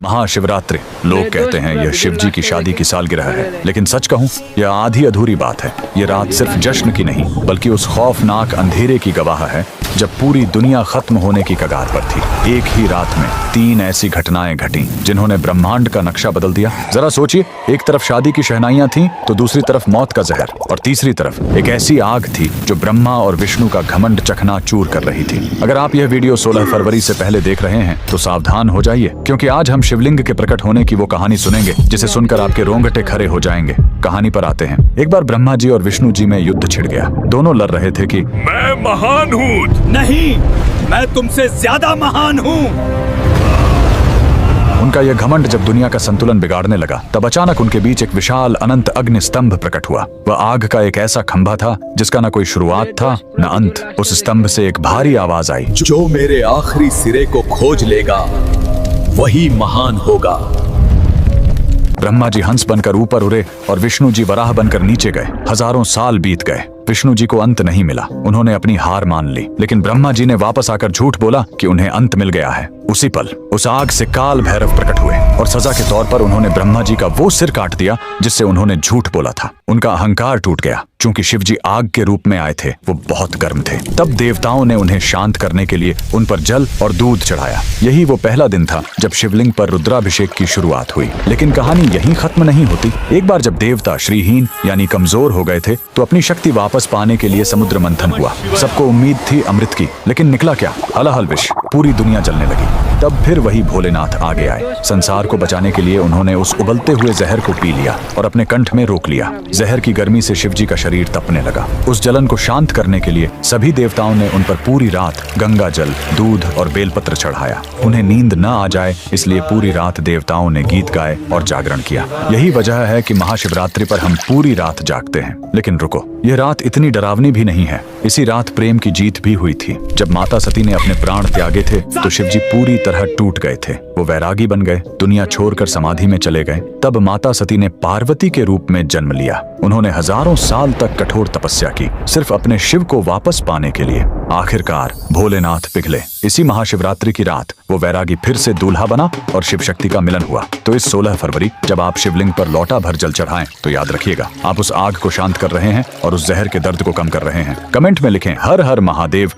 महाशिवरात्रि लोग कहते हैं यह शिव जी की शादी की सालगिरह है, लेकिन सच कहूं यह आधी अधूरी बात है। यह रात सिर्फ जश्न की नहीं बल्कि उस खौफनाक अंधेरे की गवाह है जब पूरी दुनिया खत्म होने की कगार पर थी। एक ही रात में 3 ऐसी घटनाएं घटी जिन्होंने ब्रह्मांड का नक्शा बदल दिया। जरा सोचिए, एक तरफ शादी की शहनाइयां थीं तो दूसरी तरफ मौत का जहर, और तीसरी तरफ एक ऐसी आग थी जो ब्रह्मा और विष्णु का घमंड चकनाचूर कर रही थी। अगर आप यह वीडियो 16 फरवरी से पहले देख रहे हैं तो सावधान हो जाइए, क्योंकि आज हम शिवलिंग के प्रकट होने की वो कहानी सुनेंगे जिसे सुनकर आपके रोंगटे खड़े हो जाएंगे। कहानी पर आते हैं। एक बार ब्रह्मा जी और विष्णु जी में युद्ध छिड़ गया। दोनों लड़ रहे थे कि मैं महान हूँ। नहीं, मैं तुमसे ज्यादा महान हूँ। उनका यह घमंड जब दुनिया का संतुलन बिगाड़ने लगा, तब अचानक उनके बीच एक विशाल अनंत अग्नि स्तंभ प्रकट हुआ। वह आग का एक ऐसा खंभा था जिसका न कोई शुरुआत था न अंत। उस स्तंभ से एक भारी आवाज आई, जो मेरे आखिरी सिरे को खोज लेगा वही महान होगा। ब्रह्मा जी हंस बनकर ऊपर उड़े और विष्णु जी वराह बनकर नीचे गए। हजारों साल बीत गए, विष्णु जी को अंत नहीं मिला। उन्होंने अपनी हार मान ली, लेकिन ब्रह्मा जी ने वापस आकर झूठ बोला कि उन्हें अंत मिल गया है। उसी पल उस आग से काल भैरव प्रकट हुए और सजा के तौर पर उन्होंने ब्रह्मा जी का वो सिर काट दिया जिससे उन्होंने झूठ बोला था। उनका अहंकार टूट गया। चूंकि शिव जी आग के रूप में आए थे, वो बहुत गर्म थे। तब देवताओं ने उन्हें शांत करने के लिए उन पर जल और दूध चढ़ाया। यही वो पहला दिन था जब शिवलिंग पर रुद्राभिषेक की शुरुआत हुई। लेकिन कहानी यहीं खत्म नहीं होती। एक बार जब देवता श्रीहीन यानी कमजोर हो गए थे तो अपनी शक्ति वापस पाने के लिए समुद्र मंथन हुआ। सबको उम्मीद थी अमृत की, लेकिन निकला क्या? हलाहल विष। पूरी दुनिया जलने लगी। तब फिर वही भोलेनाथ आगे आए। संसार को बचाने के लिए उन्होंने उस उबलते हुए जहर को पी लिया और अपने कंठ में रोक लिया। जहर की गर्मी से शिव जी का शरीर तपने लगा। उस जलन को शांत करने के लिए सभी देवताओं ने उन पर पूरी रात गंगा जल, दूध और बेलपत्र चढ़ाया। उन्हें नींद न आ जाए इसलिए पूरी रात देवताओं ने गीत गाए और जागरण किया। यही वजह है कि महाशिवरात्रि पर हम पूरी रात जागते हैं। लेकिन रुको, यह रात इतनी डरावनी भी नहीं है। इसी रात प्रेम की जीत भी हुई थी। जब माता सती ने अपने प्राण त्यागे थे तो शिव जी पूरी तरह टूट गए थे। वो वैरागी बन गए, दुनिया छोड़कर समाधि में चले गए। तब माता सती ने पार्वती के रूप में जन्म लिया। उन्होंने हजारों साल तक कठोर तपस्या की, सिर्फ अपने शिव को वापस पाने के लिए। आखिरकार भोलेनाथ पिघले। इसी महाशिवरात्रि की रात वो वैरागी फिर से दूल्हा बना और शिव शक्ति का मिलन हुआ। तो इस 16 फरवरी जब आप शिवलिंग पर लौटा भर जल चढ़ाएं तो याद रखिएगा, आप उस आग को शांत कर रहे हैं और उस जहर के दर्द को कम कर रहे हैं। कमेंट में लिखें हर हर महादेव।